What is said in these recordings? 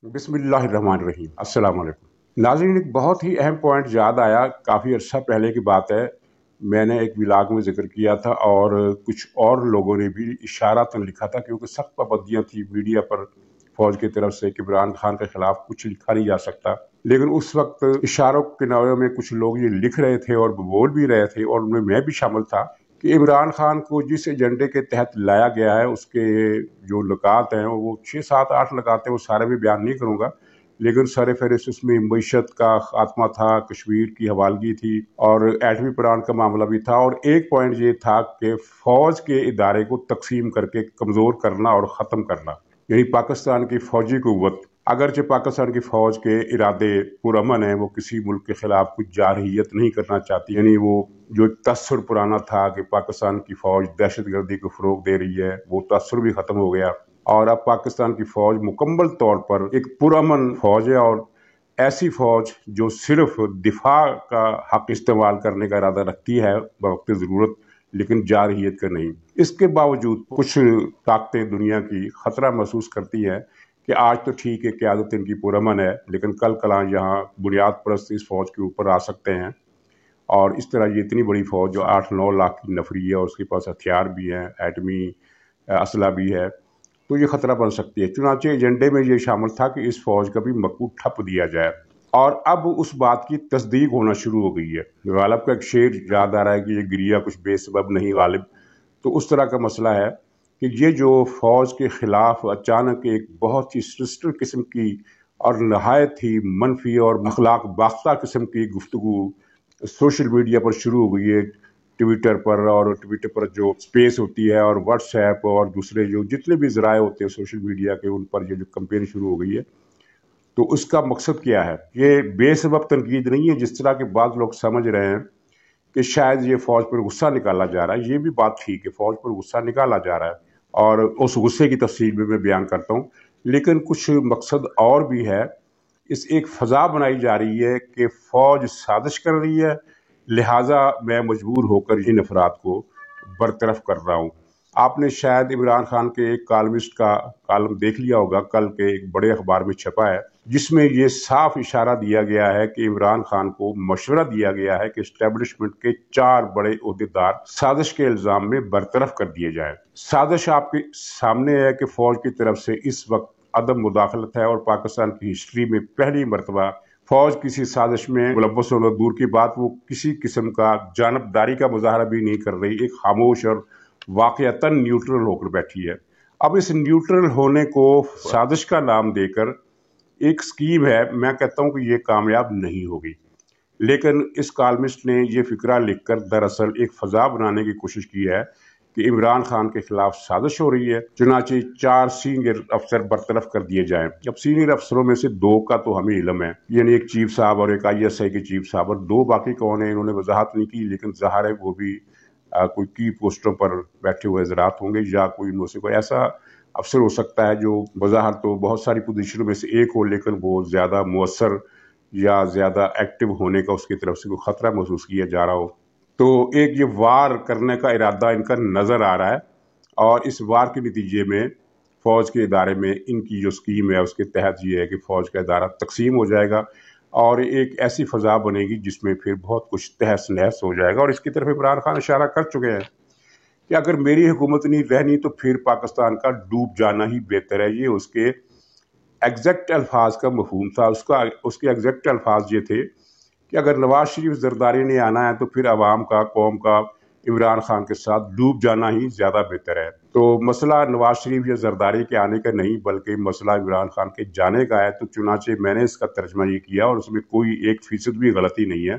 बिस्मिल्लाहिर्रहमानिर्रहीम। अस्सलाम वालेकुम नाज़रीन, एक बहुत ही अहम पॉइंट याद आया। काफ़ी अर्सा पहले की बात है, मैंने एक व्लॉग में जिक्र किया था और कुछ और लोगों ने भी इशारातन लिखा था, क्योंकि सख्त पाबंदियाँ थी मीडिया पर फौज की तरफ से कि इमरान खान के खिलाफ कुछ लिखा नहीं जा सकता। लेकिन उस वक्त इशारों के नौए में कुछ लोग ये लिख रहे थे और बोल भी रहे थे, और उनमें मैं भी शामिल था, कि इमरान खान को जिस एजेंडे के तहत लाया गया है उसके जो लकात हैं वो 6 7 8 लकात हैं, वो सारे भी बयान नहीं करूँगा। लेकिन सर फहरिस्त उसमें मईशत का खात्मा था, कश्मीर की हवालगी थी और एटमी प्लांट का मामला भी था। और एक पॉइंट ये था कि फौज के इदारे को तकसीम करके कमज़ोर करना और ख़त्म करना, यानी पाकिस्तान की फौजी कुव्वत। अगरचे पाकिस्तान की फौज के इरादे पुरअमन है, वो किसी मुल्क के खिलाफ कुछ जारहियत नहीं करना चाहती, यानी वो जो एक तसर पुराना था कि पाकिस्तान की फौज दहशतगर्दी को फरोग दे रही है, वो तसर भी खत्म हो गया। और अब पाकिस्तान की फौज मुकम्मल तौर पर एक पुरअमन फौज है, और ऐसी फौज जो सिर्फ दिफा का हक इस्तेमाल करने का इरादा रखती है वक्त ज़रूरत, लेकिन जारहियत का नहीं। इसके बावजूद कुछ ताकतें दुनिया की खतरा महसूस करती हैं कि आज तो ठीक है, क़यादत इनकी पुरअमन है, लेकिन कल कलां यहाँ बुनियाद परस्त इस फौज के ऊपर आ सकते हैं। और इस तरह ये इतनी बड़ी फौज जो 8 9 लाख की नफरी है और उसके पास हथियार भी हैं, एटमी असला भी है, तो ये खतरा बन सकती है। चुनांचे एजेंडे में ये शामिल था कि इस फौज का भी मकबूल ठप दिया जाए, और अब उस बात की तस्दीक होना शुरू हो गई है। गालिब का एक शेर याद आ रहा है कि ये गिरिया कुछ बेसबब नहीं गालिब। तो उस तरह का मसला है कि ये जो फौज के खिलाफ अचानक एक बहुत ही सिस्टर किस्म की और नहायत ही मनफी और अखलाक बाख्ता किस्म की गुफ्तगू सोशल मीडिया पर शुरू हो गई है। ट्विटर पर जो स्पेस होती है, और व्हाट्सएप और दूसरे जो जितने भी ज़राए होते हैं सोशल मीडिया के, उन पर ये जो कंपेन शुरू हो गई है, तो उसका मकसद क्या है? ये बेसबब तनकीद नहीं है जिस तरह के बाद लोग समझ रहे हैं कि शायद ये फौज पर गुस्सा निकाला जा रहा है। ये भी बात ठीक है, फौज पर गुस्सा निकाला जा रहा है और उस गुस्से की तफसील भी मैं बयान करता हूँ, लेकिन कुछ मकसद और भी है। इस एक फ़ज़ा बनाई जा रही है कि फ़ौज साजिश कर रही है, लिहाजा मैं मजबूर होकर इन अफराद को बरतरफ कर रहा हूँ। आपने शायद इमरान खान के एक कॉलमिस्ट का कॉलम देख लिया होगा, कल के एक बड़े अखबार में छपा है, जिसमें ये साफ इशारा दिया गया है कि इमरान खान को मशवरा दिया गया है कि एस्टेब्लिशमेंट के 4 बड़े ओहदेदार साजिश के इल्ज़ाम में बरतरफ कर दिए जाएं। साजिश आपके सामने है कि फौज की तरफ से इस वक्त अदम मुदाखलत है, और पाकिस्तान की हिस्ट्री में पहली मरतबा फौज किसी साजिश में मुलव्वस होना दूर की बात, वो किसी किस्म का जानबदारी का मुजाहरा भी नहीं कर रही, एक खामोश और वाक़यतन न्यूट्रल होकर बैठी है। अब इस न्यूट्रल होने को साजिश का नाम देकर एक स्कीम है, मैं कहता हूँ कि ये कामयाब नहीं होगी। लेकिन इस कॉलमिस्ट ने ये फिक्रा लिखकर दरअसल एक फ़ज़ा बनाने की कोशिश की है कि इमरान खान के खिलाफ साजिश हो रही है, चुनाचे 4 सीनियर अफसर बरतरफ कर दिए जाएं। अब सीनियर अफसरों में से 2 का तो हमें इल्म है, यानी एक चीफ साहब और एक ISI के चीफ साहब, और 2 बाकी कौन है इन्होंने वजाहत नहीं की, लेकिन ज़ाहिर है वो भी कोई की पोस्टों पर बैठे हुए हज़रात होंगे, या कोई इनमें से कोई ऐसा अफसर हो सकता है जो बज़ाहिर तो बहुत सारी पोजीशनों में से एक हो, लेकिन वो ज़्यादा मुअस्सर या ज़्यादा एक्टिव होने का उसकी तरफ से कोई ख़तरा महसूस किया जा रहा हो। तो एक ये वार करने का इरादा इनका नज़र आ रहा है, और इस वार के नतीजे में फ़ौज के इदारे में इनकी जो स्कीम है उसके तहत ये है कि फ़ौज का इदारा तकसीम हो जाएगा और एक ऐसी फ़ज़ा बनेगी जिसमें फिर बहुत कुछ तहस नहस हो जाएगा। और इसकी तरफ इमरान खान इशारा कर चुके हैं कि अगर मेरी हुकूमत नहीं रहनी तो फिर पाकिस्तान का डूब जाना ही बेहतर है। ये उसके एग्जैक्ट अल्फाज का मफहूम था। उसके एग्जैक्ट अल्फाज ये थे कि अगर नवाज शरीफ जरदारी ने आना है तो फिर अवाम का, कौम का इमरान खान के साथ डूब जाना ही ज़्यादा बेहतर है। तो मसला नवाज शरीफ या जरदारी के आने का नहीं, बल्कि मसला इमरान खान के जाने का है। तो चुनाचे मैंने इसका तर्जमा ये किया, और उसमें कोई 1% भी गलती नहीं है,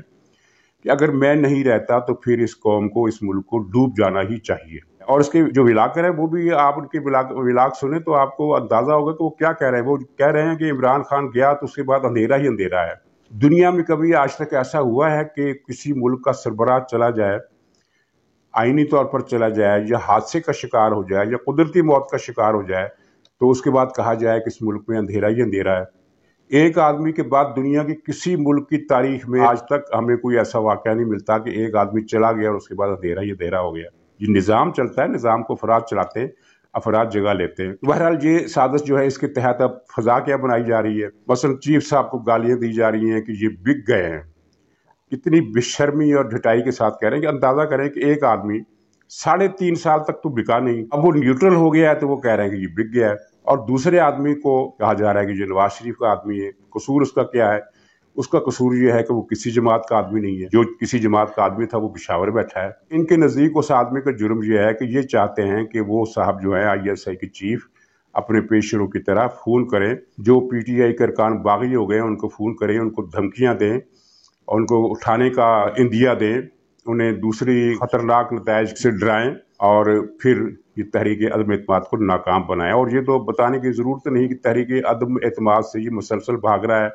कि अगर मैं नहीं रहता तो फिर इस कौम को, इस मुल्क को डूब जाना ही चाहिए। और इसके जो विलाकर है वो भी आप उनके विलाक सुने तो आपको अंदाजा होगा कि वो क्या कह रहे हैं। वो कह रहे हैं कि इमरान खान गया तो उसके बाद अंधेरा ही अंधेरा है। दुनिया में कभी आज तक ऐसा हुआ है कि किसी मुल्क का सरबराह चला जाए, आईनी तौर पर चला जाए, या हादसे का शिकार हो जाए, या कुदरती मौत का शिकार हो जाए, तो उसके बाद कहा जाए कि इस मुल्क में अंधेरा ही अंधेरा है? एक आदमी के बाद दुनिया की किसी मुल्क की तारीख में आज तक हमें कोई ऐसा वाक़या नहीं मिलता कि एक आदमी चला गया और उसके बाद अंधेरा ही अंधेरा हो गया। ये निज़ाम चलता है, निज़ाम को फराज चलाते हैं, अफराद जगह लेते हैं। बहरहाल ये साजिश जो है, इसके तहत अब फजा क्या बनाई जा रही है। मसलन चीफ साहब को गालियां दी जा रही हैं कि ये बिक गए हैं। कितनी बेशर्मी और ढिठाई के साथ कह रहे हैं कि अंदाजा करें कि एक आदमी 3.5 साल तक तो बिका नहीं, अब वो न्यूट्रल हो गया है तो वो कह रहे हैं कि ये बिक गया है। और दूसरे आदमी को कहा जा रहा है कि ये नवाज शरीफ का आदमी है। कसूर उसका क्या है? उसका कसूर ये है कि वो किसी जमात का आदमी नहीं है। जो किसी जमात का आदमी था वो पिशावर बैठा है। इनके नज़दीक उस आदमी का जुर्म ये है कि ये चाहते हैं कि वो साहब जो है ISI के चीफ अपने पेशरों की तरह फोन करें, जो PTI के अरकान बागी हो गए उनको फोन करें, उनको धमकियां दें, उनको उठाने का इंदिया दें, उन्हें दूसरी खतरनाक नतायज से डराएं और फिर ये तहरीक अदम एतमाद को नाकाम बनाएं। और ये तो बताने की ज़रूरत नहीं कि तहरीक अदम एतमाद से ये मुसलसल भाग रहा है।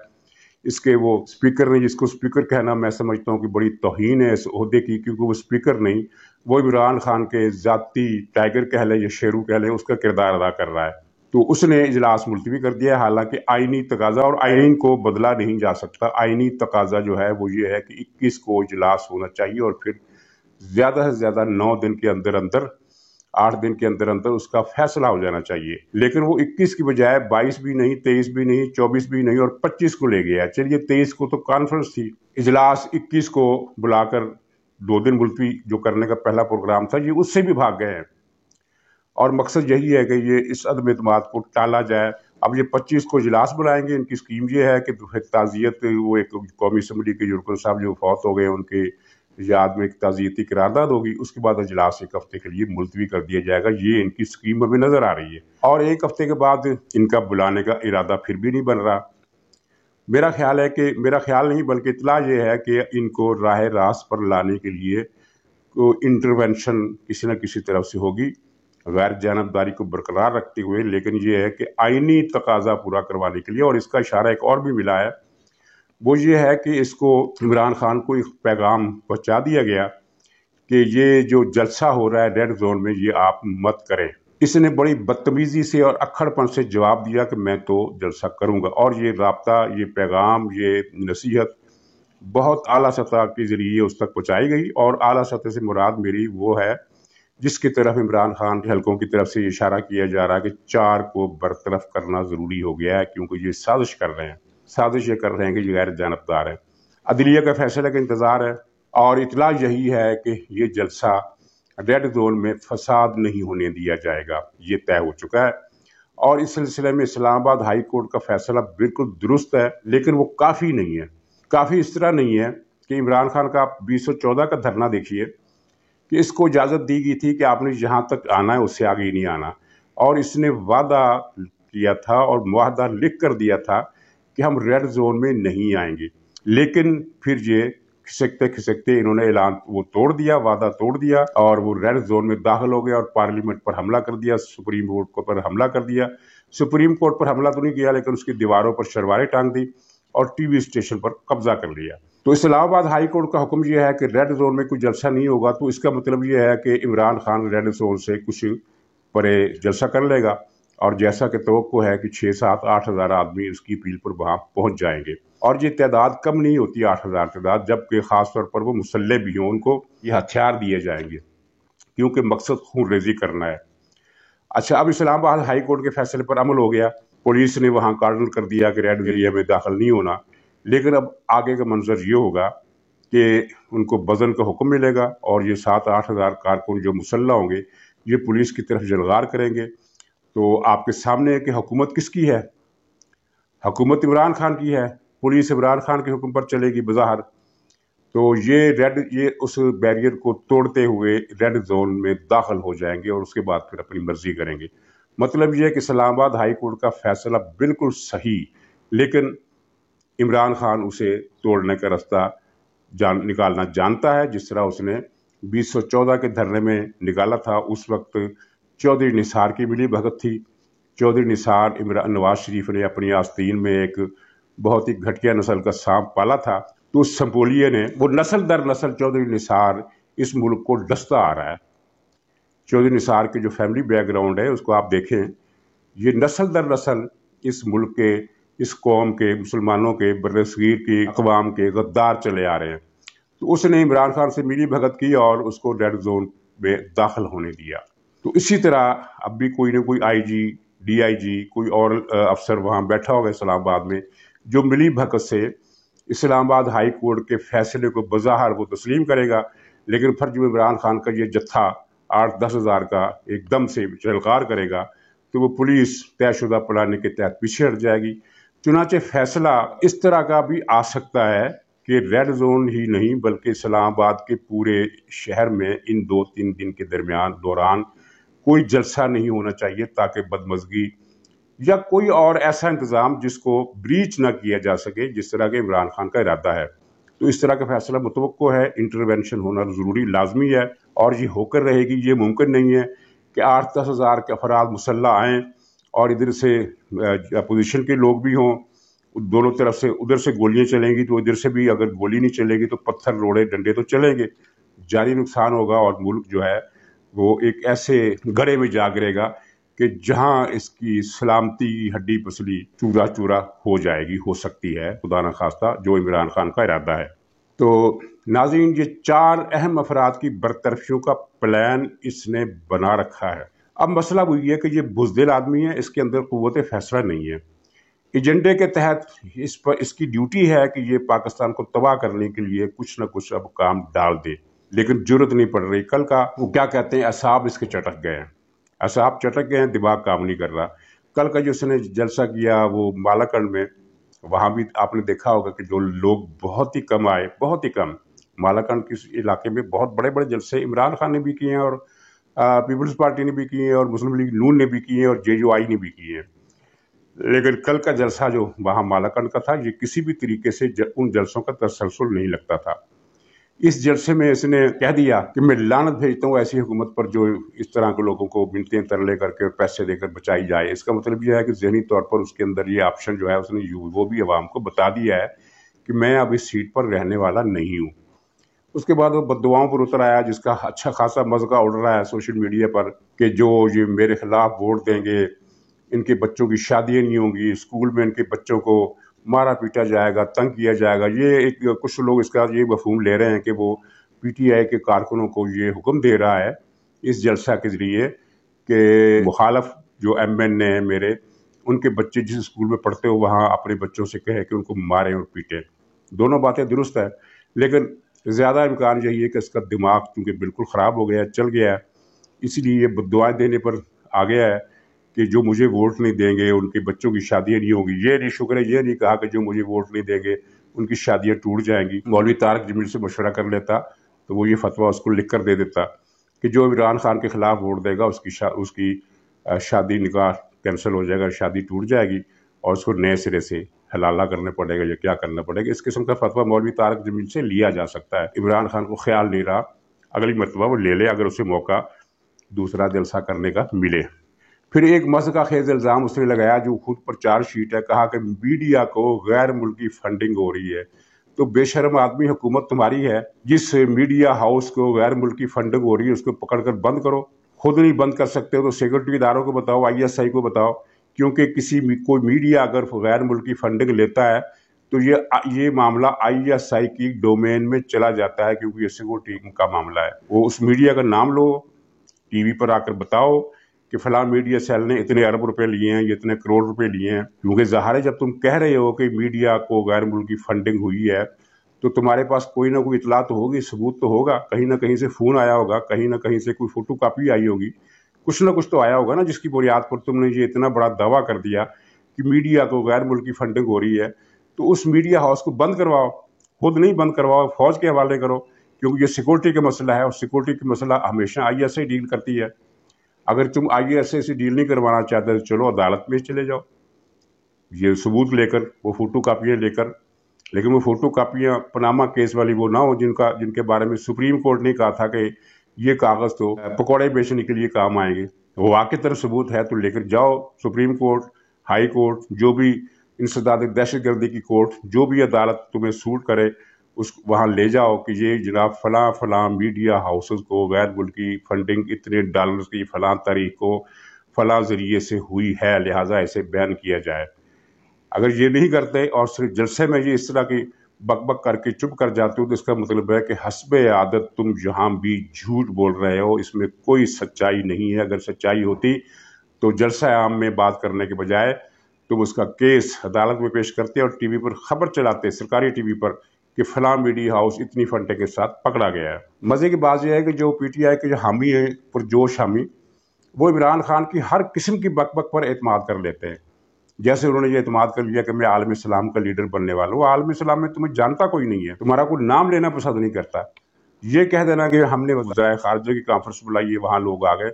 इसके वो स्पीकर ने, जिसको स्पीकर कहना मैं समझता हूँ कि बड़ी तौहीन है इस ओहदे की, क्योंकि वो स्पीकर नहीं, वो इमरान खान के ज़ाती टाइगर कह लें या शेरू कह लें, उसका किरदार अदा कर रहा है। तो उसने इजलास मुलतवी कर दिया। हालांकि आईनी तकाजा, और आइन को बदला नहीं जा सकता, आइनी तकाजा जो है वो ये है कि 21 को इजलास होना चाहिए और फिर ज़्यादा से ज़्यादा 9 दिन के अंदर अंदर, 8 दिन के अंदर अंदर उसका फैसला हो जाना चाहिए। लेकिन वो 21 की बजाय 22 भी नहीं, 23 भी नहीं, 24 भी नहीं और 25 को ले गया। चलिए 23 को तो कॉन्फ्रेंस थी, इजलास 21 को बुलाकर 2 दिन मुलतवी जो करने का पहला प्रोग्राम था, ये उससे भी भाग गए हैं। और मकसद यही है कि ये इस अदम एतमाद को टाला जाए। अब ये 25 को इजलास बुलाएंगे। इनकी स्कीम ये है कि ताज़ियत, वो एक कौमी असम्बली के जुर्कन साहब जो फौत हो गए उनके याद में एक ताज़ियती करारदाद होगी, उसके बाद इजलास 1 हफ्ते के लिए मुलतवी कर दिया जाएगा। ये इनकी स्कीम अभी नजर आ रही है और 1 हफ्ते के बाद इनका बुलाने का इरादा फिर भी नहीं बन रहा। मेरा ख्याल है कि, मेरा ख्याल नहीं बल्कि इतला ये है कि इनको राह रास्त पर लाने के लिए इंटरवेंशन किसी न किसी तरफ से होगी, गैर जानबदारी को बरकरार रखते हुए। लेकिन ये है कि आइनी तकाजा पूरा करवाने के लिए, और इसका इशारा एक और भी मिला है, वो ये है कि इसको इमरान खान को एक पैगाम पहुंचा दिया गया कि ये जो जलसा हो रहा है रेड जोन में, ये आप मत करें। इसने बड़ी बदतमीजी से और अक्खड़पन से जवाब दिया कि मैं तो जलसा करूंगा। और ये राब्ता, ये पैगाम, ये नसीहत बहुत आला सतह के जरिए उस तक पहुंचाई गई। और आला सतह से मुराद मेरी वो है जिसकी तरफ इमरान खान के हलकों की तरफ से इशारा किया जा रहा है कि 4 को बरतरफ करना ज़रूरी हो गया है, क्योंकि ये साजिश कर रहे हैं। साजिश ये कर रहे हैं कि ये गैर जानबदार है। अदलिया का फैसले का इंतज़ार है और इतला यही है कि ये जलसा रेड जोन में फसाद नहीं होने दिया जाएगा, ये तय हो चुका है। और इस सिलसिले में इस्लामाबाद हाई कोर्ट का फैसला बिल्कुल दुरुस्त है, लेकिन वो काफ़ी नहीं है। काफ़ी इस तरह नहीं है कि इमरान खान का 2014 का धरना देखिए कि इसको इजाज़त दी गई थी कि आपने जहाँ तक आना है उससे आगे ही नहीं आना, और इसने वादा किया था और मुआहदा लिख कर दिया था कि हम रेड जोन में नहीं आएंगे। लेकिन फिर ये खिसकते खिसकते इन्होंने ऐलान वो तोड़ दिया, वादा तोड़ दिया, और वो रेड जोन में दाखिल हो गए और पार्लियामेंट पर हमला कर दिया, सुप्रीम कोर्ट पर हमला कर दिया। सुप्रीम कोर्ट पर हमला तो नहीं किया, लेकिन उसकी दीवारों पर शरवारें टांग दी और टीवी स्टेशन पर कब्जा कर लिया। तो इस्लामाबाद हाई कोर्ट का हुक्म यह है कि रेड जोन में कोई जलसा नहीं होगा। तो इसका मतलब यह है कि इमरान खान रेड जोन से कुछ परे जलसा कर लेगा, और जैसा कि तवक्को है कि 6, 7, 8 हज़ार आदमी उसकी अपील पर वहां पहुंच जाएंगे। और ये तादाद कम नहीं होती, 8 हज़ार तादाद, जबकि खास तौर पर वो मुसल्ले भी हों, उनको ये हथियार दिए जाएंगे, क्योंकि मकसद खून रेजी करना है। अच्छा, अब इस्लामाबाद हाई कोर्ट के फैसले पर अमल हो गया। पुलिस ने वहां कार्डन कर दिया कि रेड एरिया में दाखिल नहीं होना। लेकिन अब आगे का मंजर ये होगा कि उनको वजन का हुक्म मिलेगा और ये 7-8 हज़ार कारकुन जो मुसल्ला होंगे ये पुलिस की तरफ जलगार करेंगे। तो आपके सामने है कि हुकूमत किसकी है? हुकूमत इमरान खान की है। पुलिस इमरान खान के हुक्म पर चलेगी बज़ाहिर। तो ये उस बैरियर को तोड़ते हुए रेड जोन में दाखिल हो जाएंगे और उसके बाद फिर अपनी मर्जी करेंगे। मतलब ये है कि इस्लामाबाद हाई कोर्ट का फैसला बिल्कुल सही, लेकिन इमरान खान उसे तोड़ने का रास्ता निकालना जानता है, जिस तरह उसने 2014 के धरने में निकाला था। उस वक्त चौधरी निसार की मिली भगत थी। चौधरी निसार नवाज शरीफ ने अपनी आस्तीन में एक बहुत ही घटिया नस्ल का सांप पाला था। तो उस संपोलिये ने, वो नस्ल दर नस्ल चौधरी निसार इस मुल्क को डसता आ रहा है। चौधरी निसार के जो फैमिली बैकग्राउंड है उसको आप देखें, ये नस्ल दर नस्ल इस मुल्क के, इस कौम के, मुसलमानों के, बर्रसगीर की अक़वाम के गद्दार चले आ रहे हैं। तो उसने इमरान खान से मिली भगत की और उसको रेड जोन में दाखिल होने दिया। تو اسی طرح اب بھی کوئی نہ کوئی IG DIG کوئی اور افسر وہاں بیٹھا ہوگا اسلام آباد میں، جو ملی بھگت سے اسلام آباد ہائی کورٹ کے فیصلے کو بظاہر وہ تسلیم کرے گا، لیکن پھر جو عمران خان کا یہ جتھا 8-10 ہزار کا ایک دم سے جلغار کرے گا تو وہ پولیس طے شدہ پلاننگ کے تحت پیچھے ہٹ جائے گی۔ چنانچہ فیصلہ اس طرح کا بھی آ سکتا ہے کہ ریڈ زون ہی نہیں بلکہ اسلام آباد کے پورے شہر میں ان 2-3 دن کے دوران کوئی جلسہ نہیں ہونا چاہیے، تاکہ بدمزگی یا کوئی اور ایسا انتظام جس کو بریچ نہ کیا جا سکے، جس طرح کے عمران خان کا ارادہ ہے۔ تو اس طرح کا فیصلہ متوقع ہے، انٹرونشن ہونا ضروری لازمی ہے، اور یہ ہو کر رہے گی۔ یہ ممکن نہیں ہے کہ 8-10 ہزار کے افراد مسلح آئیں اور ادھر سے اپوزیشن کے لوگ بھی ہوں، دونوں طرف سے ادھر سے گولیاں چلیں گی تو ادھر سے بھی اگر گولی نہیں چلے گی تو پتھر روڑے ڈنڈے تو چلیں گے، جاری نقصان ہوگا، اور ملک جو ہے وہ ایک ایسے گڑھے میں جا گرے گا کہ جہاں اس کی سلامتی ہڈی پسلی چورا چورا ہو جائے گی، ہو سکتی ہے، خدا نخواستہ، جو عمران خان کا ارادہ ہے۔ تو ناظرین، یہ 4 اہم افراد کی برطرفیوں کا پلان اس نے بنا رکھا ہے۔ اب مسئلہ وہ یہ ہے کہ یہ بزدل آدمی ہے، اس کے اندر قوت فیصلہ نہیں ہے۔ ایجنڈے کے تحت اس کی ڈیوٹی ہے کہ یہ پاکستان کو تباہ کرنے کے لیے کچھ نہ کچھ اب کام ڈال دے، لیکن جرت نہیں پڑ رہی۔ کل کا وہ کیا کہتے ہیں، اعصاب اس کے چٹک گئے ہیں، اعصاب چٹک گئے ہیں، دماغ کام نہیں کر رہا۔ کل کا جو اس نے جلسہ کیا وہ مالاکنڈ میں، وہاں بھی آپ نے دیکھا ہوگا کہ جو لوگ بہت ہی کم آئے، بہت ہی کم۔ مالاکنڈ کے علاقے میں بہت بڑے بڑے جلسے عمران خان نے بھی کیے ہیں، اور پیپلز پارٹی نے بھی کیے ہیں، اور مسلم لیگ نون نے بھی کیے ہیں، اور JUI نے بھی کیے ہیں۔ لیکن کل کا جلسہ جو وہاں مالاکنڈ کا تھا، یہ کسی بھی طریقے سے ان جلسوں کا تسلسل نہیں لگتا تھا۔ اس جلسے میں اس نے کہہ دیا کہ میں لعنت بھیجتا ہوں ایسی حکومت پر جو اس طرح کے لوگوں کو منتیں ترلے کر کے پیسے دے کر بچائی جائے۔ اس کا مطلب یہ ہے کہ ذہنی طور پر اس کے اندر یہ آپشن جو ہے اس نے وہ بھی عوام کو بتا دیا ہے کہ میں اب اس سیٹ پر رہنے والا نہیں ہوں۔ اس کے بعد وہ بددعاؤں پر اتر آیا، جس کا اچھا خاصا مذاق اڑ رہا ہے سوشل میڈیا پر کہ جو یہ میرے خلاف ووٹ دیں گے ان کے بچوں کی شادیاں نہیں ہوں گی، اسکول میں ان کے بچوں کو مارا پیٹا جائے گا، تنگ کیا جائے گا۔ یہ ایک کچھ لوگ اس کا یہ مفہوم لے رہے ہیں کہ وہ PTI کے کارکنوں کو یہ حکم دے رہا ہے اس جلسہ کے ذریعے کہ مخالف جو MN ہیں میرے، ان کے بچے جس اسکول میں پڑھتے ہو وہاں اپنے بچوں سے کہے کہ ان کو ماریں اور پیٹیں۔ دونوں باتیں درست ہے، لیکن زیادہ امکان یہی ہے کہ اس کا دماغ چونکہ بالکل خراب ہو گیا ہے، چل گیا ہے، اسی لیے یہ بددعائیں دینے پر آ گیا ہے کہ جو مجھے ووٹ نہیں دیں گے ان کے بچوں کی شادیاں نہیں ہوں گی۔ یہ نہیں، شکر ہے یہ نہیں کہا کہ جو مجھے ووٹ نہیں دیں گے ان کی شادیاں ٹوٹ جائیں گی۔ مولوی طارق جمیل سے مشورہ کر لیتا تو وہ یہ فتویٰ اس کو لکھ کر دے دیتا کہ جو عمران خان کے خلاف ووٹ دے گا اس کی شادی نکاح کینسل ہو جائے گا، شادی ٹوٹ جائے گی، اور اس کو نئے سرے سے حلالہ کرنا پڑے گا یا کیا کرنا پڑے گا۔ اس قسم کا فتویٰ مولوی طارق جمیل سے لیا جا سکتا ہے۔ عمران خان کو خیال نہیں رہا، اگلی مرتبہ وہ لے لے اگر اسے موقع دوسرا جلسہ کرنے کا ملے۔ پھر ایک مذہقہ خیز الزام اس نے لگایا جو خود پر چارج شیٹ ہے، کہا کہ میڈیا کو غیر ملکی فنڈنگ ہو رہی ہے۔ تو بے شرم آدمی، حکومت تمہاری ہے، جس میڈیا ہاؤس کو غیر ملکی فنڈنگ ہو رہی ہے اس کو پکڑ کر بند کرو۔ خود نہیں بند کر سکتے تو سیکورٹی اداروں کو بتاؤ، ISI کو بتاؤ، کیونکہ کوئی میڈیا اگر غیر ملکی فنڈنگ لیتا ہے تو یہ معاملہ ISI کی ڈومین میں چلا جاتا ہے، کیونکہ یہ سیکورٹی کا معاملہ ہے۔ وہ اس میڈیا کا نام لو، ٹی وی پر آ کر بتاؤ کہ فلاں میڈیا سیل نے اتنے ارب روپے لیے ہیں، یہ اتنے کروڑ روپے لیے ہیں، کیونکہ ظاہر ہے جب تم کہہ رہے ہو کہ میڈیا کو غیر ملکی فنڈنگ ہوئی ہے تو تمہارے پاس کوئی نہ کوئی اطلاع تو ہوگی، ثبوت تو ہوگا، کہیں نہ کہیں سے فون آیا ہوگا، کہیں نہ کہیں سے کوئی فوٹو کاپی آئی ہوگی، کچھ نہ کچھ تو آیا ہوگا نا، جس کی بنیاد پر تم نے یہ اتنا بڑا دعویٰ کر دیا کہ میڈیا کو غیر ملکی فنڈنگ ہو رہی ہے۔ تو اس میڈیا ہاؤس کو بند کرواؤ، خود نہیں بند کرواؤ، فوج کے حوالے کرو، کیونکہ یہ سیکورٹی کا مسئلہ ہے، اور سیکورٹی کا مسئلہ ہمیشہ ISI ڈیل کرتی ہے۔ اگر تم ISI سے ڈیل نہیں کروانا چاہتے تو چلو عدالت میں چلے جاؤ، یہ ثبوت لے کر، وہ فوٹو کاپیاں لے کر، لیکن وہ فوٹو کاپیاں پاناما کیس والی وہ نہ ہو جن کے بارے میں سپریم کورٹ نے کہا تھا کہ یہ کاغذ تو پکوڑے بیچنے کے لیے کام آئیں گے۔ وہ واقعی طرح ثبوت ہے تو لے کر جاؤ، سپریم کورٹ، ہائی کورٹ، جو بھی انسداد دہشت گردی کی کورٹ، جو بھی عدالت تمہیں سوٹ کرے وہاں لے جاؤ کہ یہ جناب فلاں فلاں میڈیا ہاؤسز کو غیر ملکی فنڈنگ اتنے ڈالرز کی فلاں تاریخ کو فلاں ذریعے سے ہوئی ہے، لہٰذا اسے بین کیا جائے۔ اگر یہ نہیں کرتے اور صرف جلسے میں یہ اس طرح کی बक बक करके चुप कर जाते हो तो इसका मतलब है कि हस्बे आदत तुम जहाँ भी झूठ बोल रहे हो, इसमें कोई सच्चाई नहीं है। अगर सच्चाई होती तो जलसा आम में बात करने के बजाय तुम उसका केस अदालत में पेश करते और टीवी पर खबर चलाते, सरकारी टीवी पर, कि फलां मीडिया हाउस इतनी फंटे के साथ पकड़ा गया है। मजे की बात यह है कि जो पीटीआई के जो हामी है, पुरजोश हामी, वो इमरान खान की हर किस्म की बक बक पर एतमाद कर लेते हैं। जैसे उन्होंने ये एतमाद कर लिया कि मैं आलम इस्लाम का लीडर बनने वाला हूँ। आलम इस्लाम में तुम्हें जानता कोई नहीं है, तुम्हारा कोई नाम लेना पसंद नहीं करता। ये कह देना कि हमने वज़ीर ख़ारजा की कॉन्फ्रेंस बुलाई है, वहाँ लोग आ गए,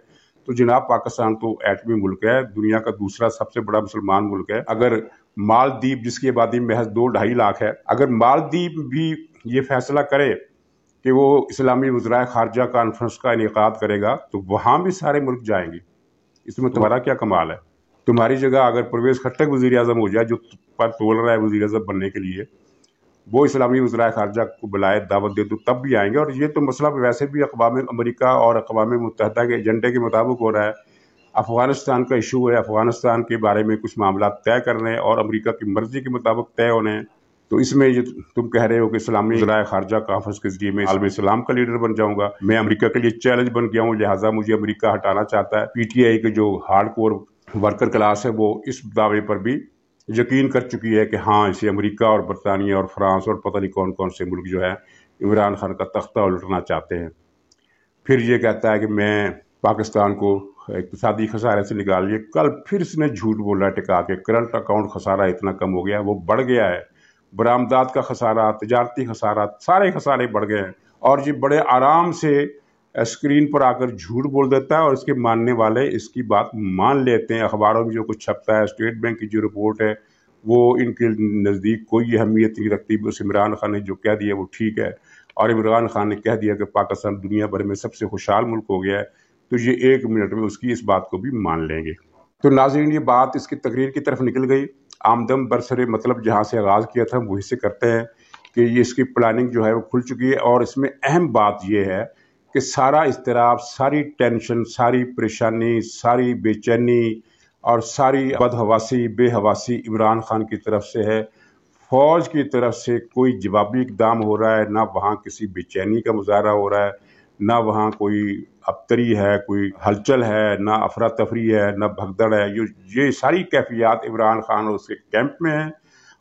तो जनाब पाकिस्तान तो एटमी मुल्क है, दुनिया का दूसरा सबसे बड़ा मुसलमान मुल्क है। अगर मालदीव, जिसकी आबादी महज 2-2.5 लाख है, अगर मालदीव भी ये फैसला करे कि वो इस्लामी वज़ीर ख़ारजा कॉन्फ्रेंस का इनेकाद करेगा, तो वहाँ भी सारे मुल्क जाएंगे। इसमें तुम्हारा क्या कमाल है? तुम्हारी जगह अगर परवेज़ खट्टक वज़ीर आज़म हो जाए, जो पर तोल रहा है वज़ीर आज़म बनने के लिए, वो इस्लामी वज़ीर ख़ारजा को बुलाए, दावत दे, तो तब भी आएंगे। और ये तो मसला वैसे भी अक़वाम अमेरिका और अक़वाम मुत्तहिदा के एजेंडे के मुताबिक हो रहा है। अफ़गानिस्तान का इशू है, अफ़गानिस्तान के बारे में कुछ मामला तय करने और अमेरिका की मर्ज़ी के मुताबिक तय होने हैं। तो इसमें ये तुम कह रहे हो कि इस्लामी वज़ीर ख़ारजा कॉन्फ्रेंस के ज़रिए मैं आलम इस्लाम का लीडर बन जाऊँगा, मैं अमेरिका के लिए चैलेंज बन गया हूँ, लिहाजा मुझे अमेरिका हटाना चाहता है। पीटीआई के जो हार्ड कोर वर्कर क्लास है, वो इस दावे पर भी यकीन कर चुकी है कि हाँ, इसे अमेरिका और बरतानिया और फ्रांस और पता नहीं कौन कौन से मुल्क जो है इमरान खान का तख्ता उलटना चाहते हैं। फिर ये कहता है कि मैं पाकिस्तान को इक़्तिसादी खसारे से निकाल लिए। कल फिर इसने झूठ बोला टिका के, करंट अकाउंट खसारा इतना कम हो गया, वो बढ़ गया है। बरामदात का खसारा, तजारती खसारा, सारे खसारे बढ़ गए हैं। और ये बड़े आराम से स्क्रीन पर आकर झूठ बोल देता है और इसके मानने वाले इसकी बात मान लेते हैं। अखबारों में जो कुछ छपता है, स्टेट बैंक की जो रिपोर्ट है, वो इनके नज़दीक कोई अहमियत नहीं रखती। बस इमरान खान ने जो कह दिया वो ठीक है, और इमरान खान ने कह दिया कि पाकिस्तान दुनिया भर में सबसे खुशहाल मुल्क हो गया है, तो ये 1 मिनट में उसकी इस बात को भी मान लेंगे। तो नाज़रीन, ये बात इसकी तकरीर की तरफ निकल गई। आमदम बरसरे मतलब जहाँ से आगाज़ किया था वहीं से करते हैं कि ये इसकी प्लानिंग जो है वो खुल चुकी है। और इसमें अहम बात ये है कि सारा इज़्तिराब, सारी टेंशन, सारी परेशानी, सारी बेचैनी और सारी बदहवासी, बेहवासी इमरान खान की तरफ से है। फ़ौज की तरफ से कोई जवाबी इक़दाम हो रहा है, ना वहाँ किसी बेचैनी का मुज़ाहरा हो रहा है, ना वहाँ कोई अबतरी है, कोई हलचल है, ना अफरा तफरी है, ना भगदड़ है। ये सारी कैफियत इमरान खान और उसके कैंप में है,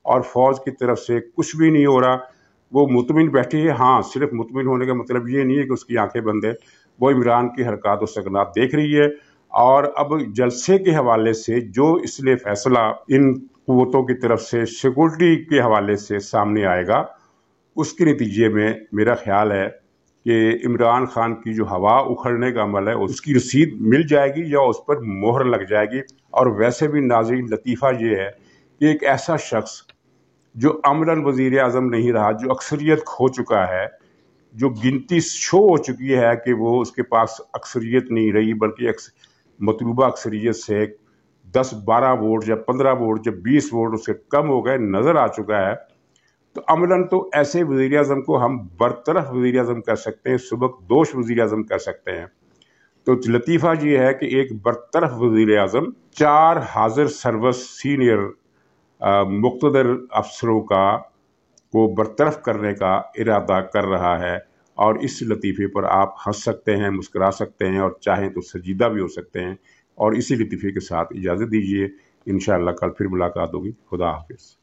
और फ़ौज की तरफ से कुछ भी नहीं हो रहा। वो मुतमिन बैठी है। हाँ, सिर्फ मुतमिन होने का मतलब ये नहीं है कि उसकी आंखें बंद है, वो इमरान की हरकत और सकनात देख रही है। और अब जलसे के हवाले से जो इसलिए फैसला इन कुव्वतों की तरफ से सिक्योरिटी के हवाले से सामने आएगा, उसके नतीजे में मेरा ख्याल है कि इमरान खान की जो हवा उखड़ने का अमल है उसकी रसीद मिल जाएगी या उस पर मोहर लग जाएगी। और वैसे भी नाज़रीन, लतीफ़ा ये है कि एक ऐसा शख्स जो अमलन वज़ीर आज़म नहीं रहा, जो अक्सरियत खो चुका है, जो गिनती शो हो चुकी है कि वो उसके पास अक्सरियत नहीं रही, बल्कि मतलूबा अक्सरियत से 10-12 वोट या 15 वोट या 20 वोट उससे कम हो गए, नज़र आ चुका है। तो अमलन तो ऐसे वज़ीर आज़म को हम बरतरफ वज़ीर आज़म कह सकते हैं, सुबकदोश वज़ीर आज़म कह सकते हैं। तो लतीफ़ा ये है कि एक बरतरफ वज़ीर आज़म 4 हाज़िर सर्विस सीनियर मुक़्तदर अफसरों को बरतरफ करने का इरादा कर रहा है। और इस लतीफ़े पर आप हंस सकते हैं, मुस्कुरा सकते हैं, और चाहें तो संजीदा भी हो सकते हैं। और इसी लतीफ़े के साथ इजाज़त दीजिए। इंशाअल्लाह कल फिर मुलाकात होगी। खुदा हाफ़िज़।